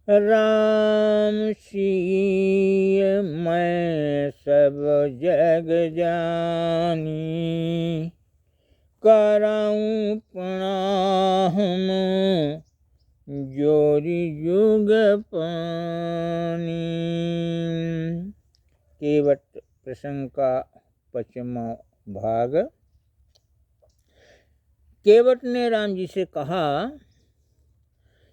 राम सिय मैं सब जग जानी, कराऊं प्रणाम जोरी युग पानी। केवट प्रसंग का 5वां भाग। केवट ने राम जी से कहा,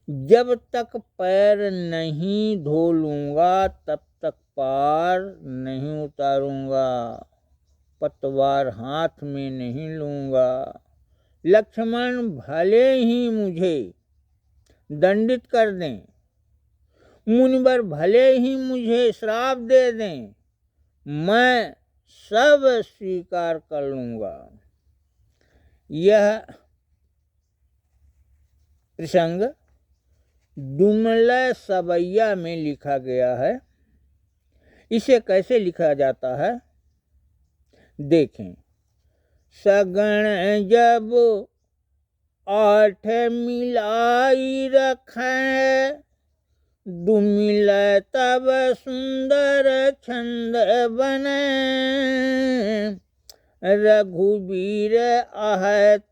जब तक पैर नहीं धो लूंगा तब तक पार नहीं उतारूंगा, पतवार हाथ में नहीं लूंगा। लक्ष्मण भले ही मुझे दंडित कर दें, मुनिवर भले ही मुझे श्राप दे दें, मैं सब स्वीकार कर लूंगा। यह प्रसंग दुमलय सवैया में लिखा गया है। इसे कैसे लिखा जाता है देखें। सगण जब 8 मिलाई रखें, दुमिलय तब सुंदर छंद बने। रघुबीर आह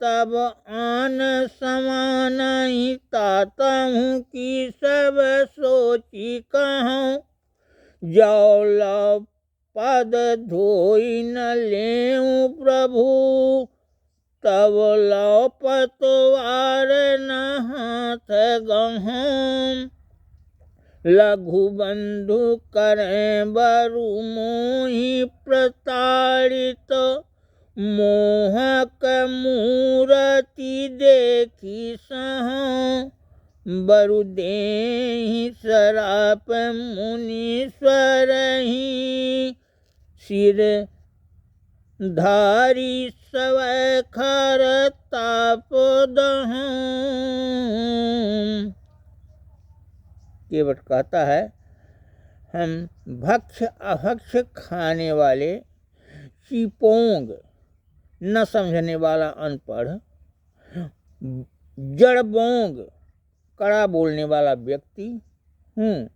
तब आन समान ही, ताता हूँ कि सब सोची कहूँ। जाओ लो पद धोई न लेऊं प्रभु, तब लो पतवार न हाथ गहूँ। लघु बंधु करें बरु मोहि प्रताड़ित, मोहक मूरति देखी सहूँ। बरु देहि सराप मुनीश्वर ही, सिर धारी सवै खर ताप दहूँ। केवट कहता है, हम भक्ष अभक्ष खाने वाले, चिपोंग न समझने वाला अनपढ़, जड़बोंग कड़ा बोलने वाला व्यक्ति हूँ,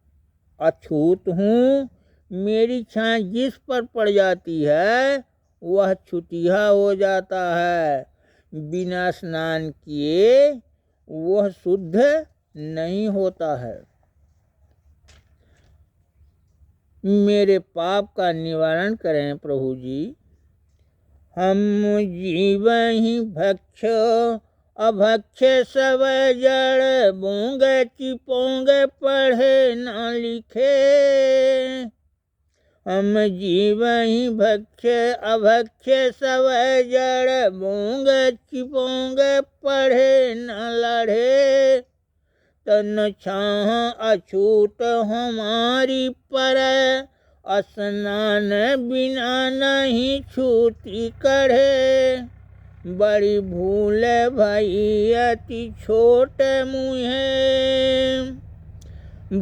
अछूत हूँ। मेरी छाया जिस पर पड़ जाती है वह छुतिहा हो जाता है, बिना स्नान किए वह शुद्ध नहीं होता है। मेरे पाप का निवारण करें प्रभु जी। हम जीव ही भक्ष अभक्ष सब जड़ बोंग, चिपोंग पढ़े न लिखे। हम जीव ही भक्ष अभक्ष सब जड़ बोंग, चिपोंग पढ़े न लढ़े। तन छाह अछूत हमारी पर, स्नान बिना नहीं छूती कढ़े। बड़ी भूल भई अति छोट मुहे,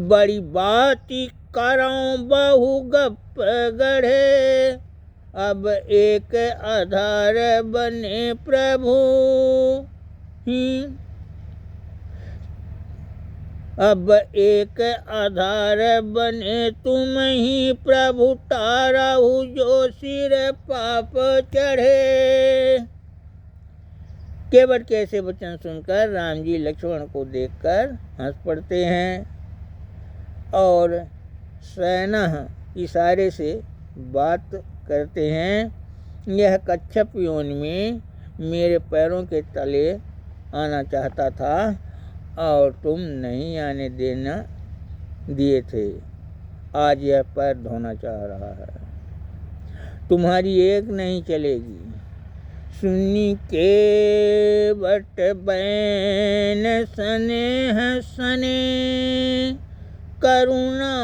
बड़ी बाती करऊं बहु गप गढ़े। अब एक आधार बने प्रभु ही, अब एक आधार बने तुम ही प्रभु, तारहु जो सिर पाप चढ़े। केवट के ऐसे वचन सुनकर राम जी लक्ष्मण को देखकर हंस पड़ते हैं और सैनह इशारे से बात करते हैं। यह कच्छप योनि में मेरे पैरों के तले आना चाहता था और तुम नहीं आने देना दिए थे। आज यह पैर धोना चाह रहा है, तुम्हारी एक नहीं चलेगी। सुनी केवट बैन स्नेह सने, करुणा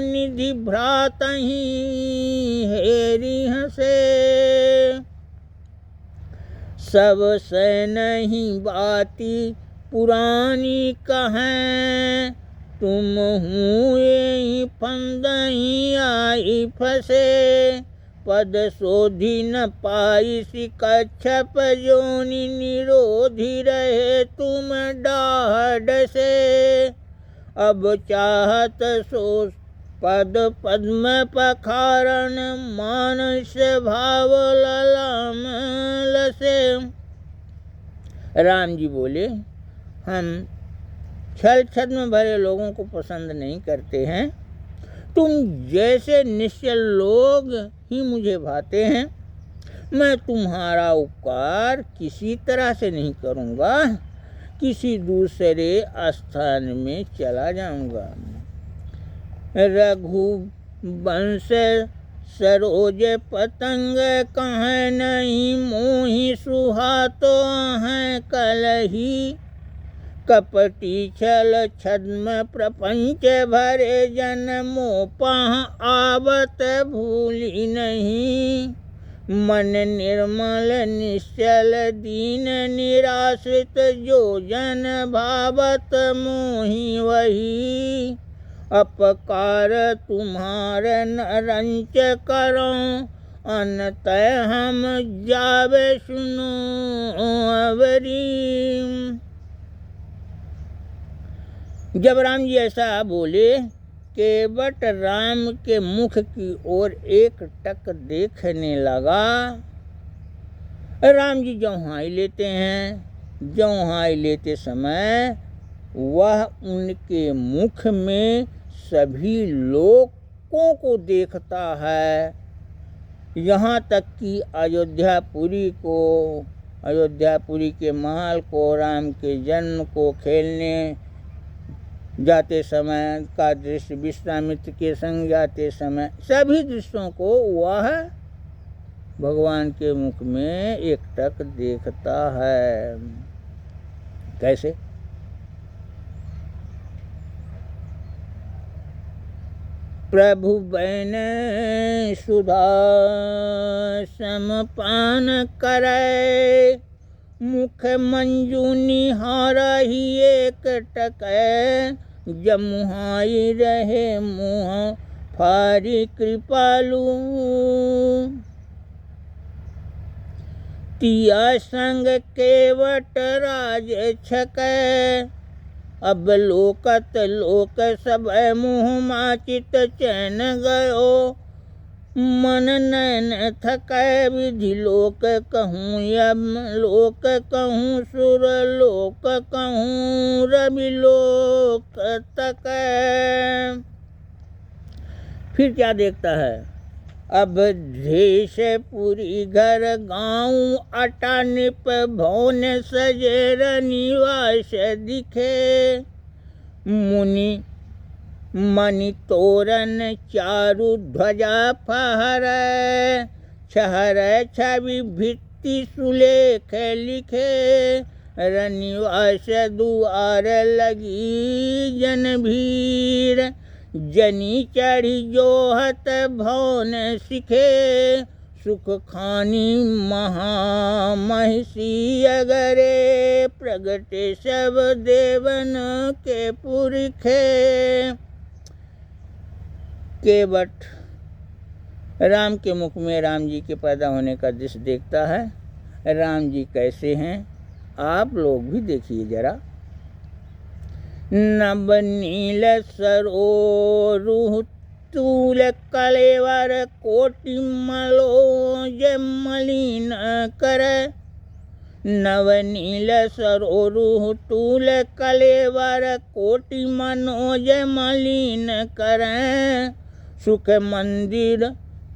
निधि भ्रातहि हेरि हसे। सब सैनहि बाती पुरानी कहें, तुम हुए फंदही आई फंसे। पद शोधी न पाई सी कच्छप जोनि, निरोधी रहे तुम डाढ़ से। अब चाहत सो पद पद्म पखारन, मानस भाव ललाम लसे। राम जी बोले, हम छल छद्म भरे लोगों को पसंद नहीं करते हैं। तुम जैसे निश्चल लोग ही मुझे भाते हैं। मैं तुम्हारा उपकार किसी तरह से नहीं करूँगा, किसी दूसरे स्थान में चला जाऊँगा। रघुवंश सरोज पतंग, कहाँ नहीं मोहि सुहातो हैं कलही। कपटी छल छद्म प्रपंच भरे, जन्मो पह आवत भूली नहीं। मन निर्मल निश्चल दीन निराश्रित, जो जन भावत मोहि वही। अपकार तुम्हार न रंच करो, अनतः हम जावे सुनो अवरी। जब राम जी ऐसा बोले, केवट राम के मुख की ओर एक टक देखने लगा। राम जी जौहाई लेते हैं। जौहाई लेते समय वह उनके मुख में सभी लोगों को देखता है, यहाँ तक कि अयोध्यापुरी के महल को, राम के जन्म को, खेलने जाते समय का दृश्य, विश्वामित्र के संग जाते समय, सभी दृश्यों को वह भगवान के मुख में एकटक देखता है। कैसे? प्रभु बैन सुधा समपान करे, मुख मंजू निहारहि एक टकै। जमुहाई रहे मुँह फारी कृपालु, तिया संग केवट राज छकै। अब लोकत लोक सब मुँह माचित, चैन गयो मन नैन थकै। विधि लोक कहूँ यम लोक कहूँ, सुर लोक कहूँ रवि लोक तकै। फिर क्या देखता है? अब देशपुरी घर गाँव, अटा निप भवन सजेर निवास दिखे। मुनि मणि तोरण चारु ध्वजा फहरै, छहरै छवि भित्ति सुलेख लिखे। रनिवास दुआर लगी जन भीड़, जनी चढ़ी जोहत भवन सिखे। सुख खानी महामहिषी अगरे, प्रगटे सब देवन के पुरखे। केवट राम के मुख में राम जी के पैदा होने का दृश्य देखता है। राम जी कैसे हैं आप लोग भी देखिए जरा। नभ नील सरोरुह तूल कलेवर, कोटि मलोज मलिन कर। नवनील सरोरुह तूल कलेवर, कोटि मनोज मलिन कर। सुख मंदिर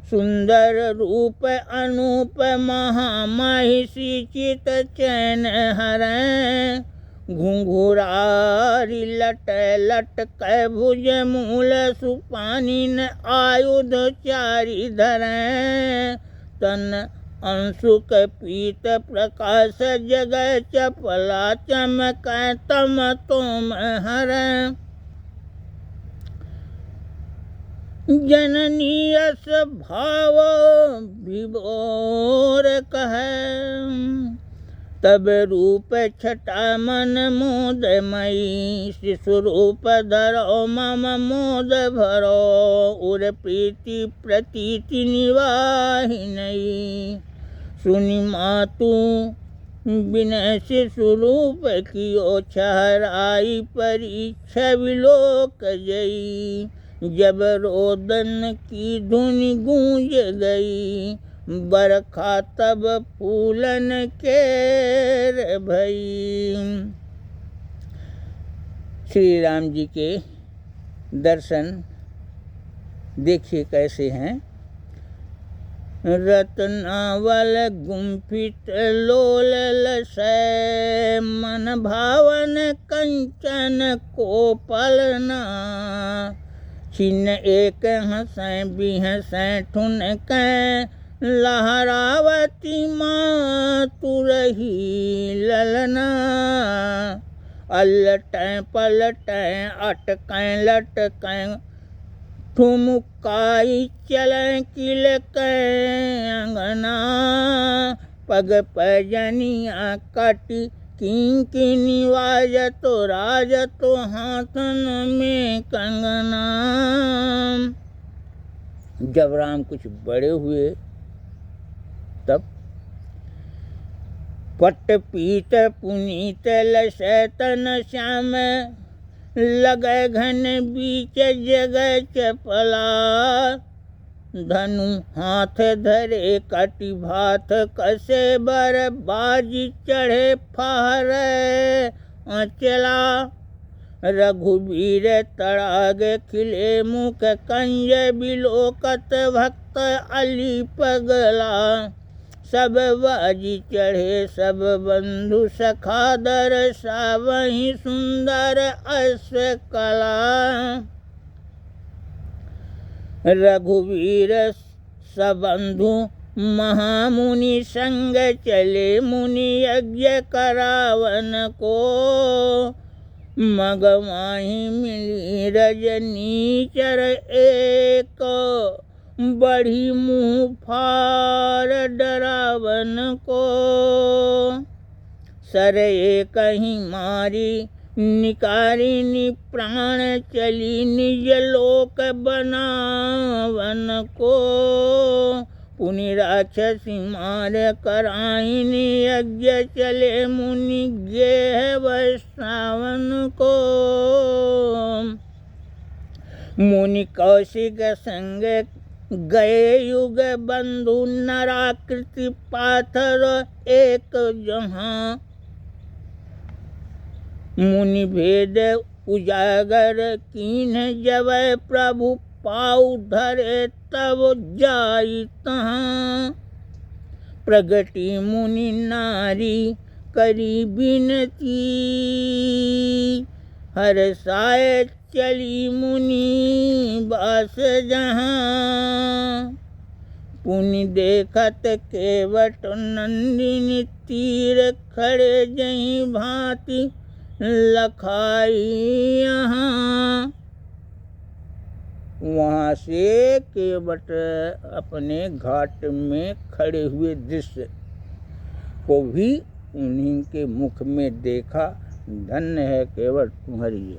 सुंदर रूप अनूप, महामहिषी चित चैन हरै। घुंघुरारी लट लटकै भुज मूल, सुपानीन आयुध चारि धरै। तन अंशुक पीत प्रकाश जगै, चपला चमकै तम तोम हरै। जननी यस भाव विभोर कहै, तब रूप छटा मन मोदमयी। शिशु रूप धरो मम मोद भरो, उर प्रीति प्रतीति निवाहि नहीं। सुनि मातु विनय से स्वरूप कियो छहराई परीक्षा विलोक जई। जब रोदन की धुन गूंज गई बरखा तब फूलन केर भई। श्री राम जी के दर्शन देखिए कैसे हैं। रत्नावल गुम्फित लोल लसै मन भावन कंचन को पलना। छिन्न एक हंसै बिहसै ठुन कै लहरावती मातु रही ललना। अलटै पलटै अटकै लटकै ठुमकाई चलै किलकै अंगना। पग पैजनिया कटी किंकिनी वाजतो राजतो हाथन में कंगना। जब राम कुछ बड़े हुए तब पट्ट पीत पुनीत लसै तन श्याम। लगै घन बीच जगह चपला। धनु हाथ धरे कटि भात कसे बर बाजी चढ़े फहरै अचला। रघुवीर तड़ाग खिले मुख कंज बिलोकत भक्त अली पगला। सब बाजी चढ़े सब बंधु सखा दरसावहि सुंदर अश्व कला। रघुवीर सबंधु महामुनि संग चले मुनि यज्ञ करावन को। मगवाही मिली रजनीचर एक बढ़ी मुँह फार डरावन को। सर एक ही मारी निकारिनी प्राण चली निज लोक बनावन को। पुनि राक्षसी मार कराइनी यज्ञ चले मुनि गेह वैष्णवन को। मुनि कौशिक संग गए युग बंधु नराकृति पाथर एक जहाँ। मुनि भेद उजागर कीन जब प्रभु पाउ धरे तब जाई तहाँ। प्रगति मुनि नारी करी बिनती हरसाए चली मुनि बास जहाँ। पुनि देखत केवट नंदिनी तीर खड़े जहीं भांति लखाई यहाँ। वहाँ से केवट अपने घाट में खड़े हुए दृश्य को भी उन्हीं के मुख में देखा। धन्य है केवट तुम्हारी।